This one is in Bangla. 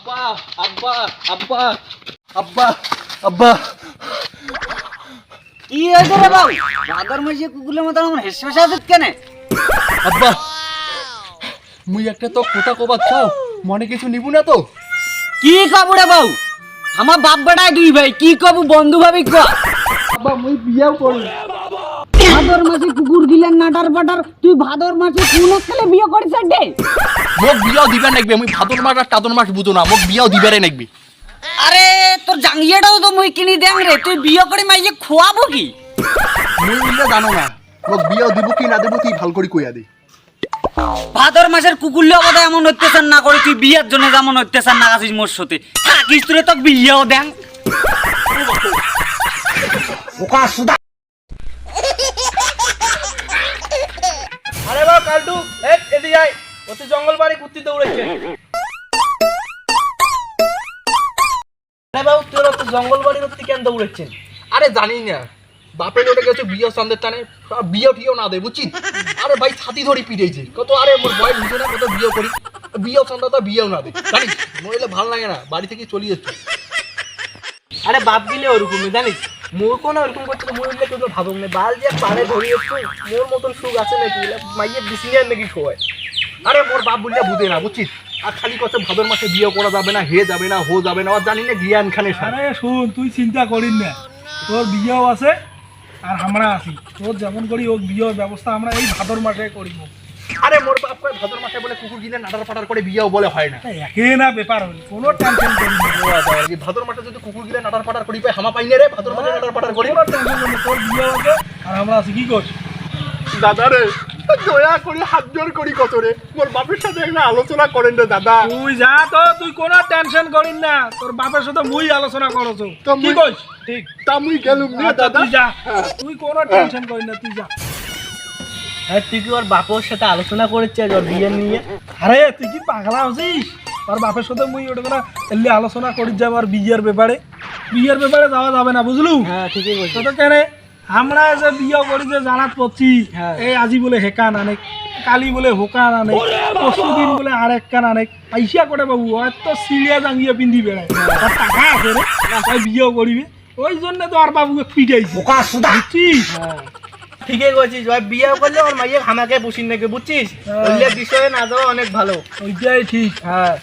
আব্বা আব্বা আব্বা আব্বা আব্বা কি হয়েছে রে বাবু? ভাদর মাসে কুকুরের মতো আমার হেসে আছে কেন? আব্বা মুই একটা তো কথা কবার চাও, মনে কিছু নিবু না তো? কি কবু রে বাবু? আমার বাপ বেটায় দুই ভাই, কি কবু বন্ধু ভাবি ক? আব্বা মুই বিয়াও করি। ভাদর মাসে কুকুর গিলেন নাটার পাটার, তুই ভাদর মাসে কোন কালে বিয়ে করিস রে? মোক বিয়াও দিবে নাকবে, মুই ভাদর মাস আর টাদর মাস বুঝো না, মোক বিয়াও দিবে রে নাকবি। আরে তোর জাঙ্গিয়াটাও তো মুই কিনি দেন রে, তুই বিয়ে করে মাইয়ে খোয়াবো কি? মুই বললে জানো না, মোক বিয়াও দিব কি না দেব তুই ভাল করে কইয়া দে। ভাদর মাসের কুকুরলে অবদায় এমন অত্যাচার না করে তুই বিয়ের জন্য যেমন অত্যাচার না আছিস মোর সাথে, থাকিস তোরে তো বিয়েও দেন। আরে বাবা কালটু এদিকে আয়, ওতে জঙ্গল বাড়ি কুত্তি দৌড়েছে। আরে বাবু তোর তো জঙ্গল বাড়ির ওতে কেন দৌড়েছেন? আরে জানি না, বাপের ওটা গেছে বিয়ে সন্দের টানে, বিয়ে টিয়েও না দে বুঝছিস। আরে ভাই ছাতি ধরি পিটাইছে কত, আরে মোর বয়স বুঝে না কত বিয়ে করি, বিয়েও সন্ধ্যা তো বিয়েও না দে জানিস, মহিলা ভাল লাগে না, বাড়ি থেকে চলে যাচ্ছে। আরে বাপ গিলে ওরকমই জানিস, মোর কোনো ওরকম করছে মোর উঠলে কেউ ভাবুক না, বাল যে পারে ধরিয়ে মোর মতন সুখ আছে নাকি, মাইয়ের ডিসিশন নাকি সবাই। আরে মোর বাপ বললে বুঝে না বুঝছিস, আর খালি কত ভাদর মাসে বিয়ে করা যাবে না, হে যাবে না, হো যাবে না, আর জানি না জ্ঞান খানে সার। আরে শুন, তুই চিন্তা করিস না, তোর বিয়েও আছে আর আমরা আছি, তোর যেমন করি ও বিয়ের ব্যবস্থা আমরা এই ভাদর মাসে করিব। আরে মোর বাপ কয় ভাদর মাসে বলে কুকুর কিনে নাটার ফাটার করে বিয়েও বলে হয় না। একে না ব্যাপার হল, কোনো টেনশন করিস না, ভাদর মাসে যদি কুকুর কিনে নাটার ফাটার করি পাই, হামা পাই না রে ভাদর মাসে নাটার ফাটার করি। কোনো টেনশন করিস না, তোর বিয়ে আছে আর আমরা আছি, কি করছিস? দাদা রে দয়া করি হাত জোর করি কত রে, মোর বাপের সাথে একটা আলোচনা করেন রে দাদা। তুই যা তো, তুই কোনো টেনশন করিস না, তোর বাপের সাথে মুই আলোচনা করছো, তো কি মুই- কইস? ঠিক তা মুই গেলুম রে আচ্ছা, দাদা। তুই যা, তুই কোনো টেনশন করিস না, তুই যা। হ্যাঁ তুই কি ওর বাপর সাথে আলোচনা করেছিস ওর বিয়ে নিয়ে? আরে তুই কি পাগলা হচ্ছিস? তোর বাপের সাথে মুই ওটা করে এলি আলোচনা করিস যাবো, আর বিয়ের ব্যাপারে যাওয়া যাবে না, বুঝলু? হ্যাঁ ঠিকই বলছিস। তো কেন আমরা যে বিয়ে করি যে জানাত পড়ছি, হ্যাঁ। এই আজি বলে হেকান আনে, কালি বলে হোকান আনে, পরশু দিন বলে আরেক কান আনে, আইসিয়া করে বাবু হয়তো সিরিয়া জাঙ্গিয়ে পিন্ধি বেড়ায়, তার টাকা আছে রে, তাই বিয়ে করিবে, ওই জন্য তো আর বাবুকে পিটাইছে, বুঝছিস? হ্যাঁ ঠিকই বলছিস, ওই বিয়ে করলে ওর মাইয়ে হামাকে পুষিন নাকি বুঝছিস, হ্যাঁ। ওইলে বিষয়ে না যাওয়া অনেক ভালো। ওইটাই ঠিক। হ্যাঁ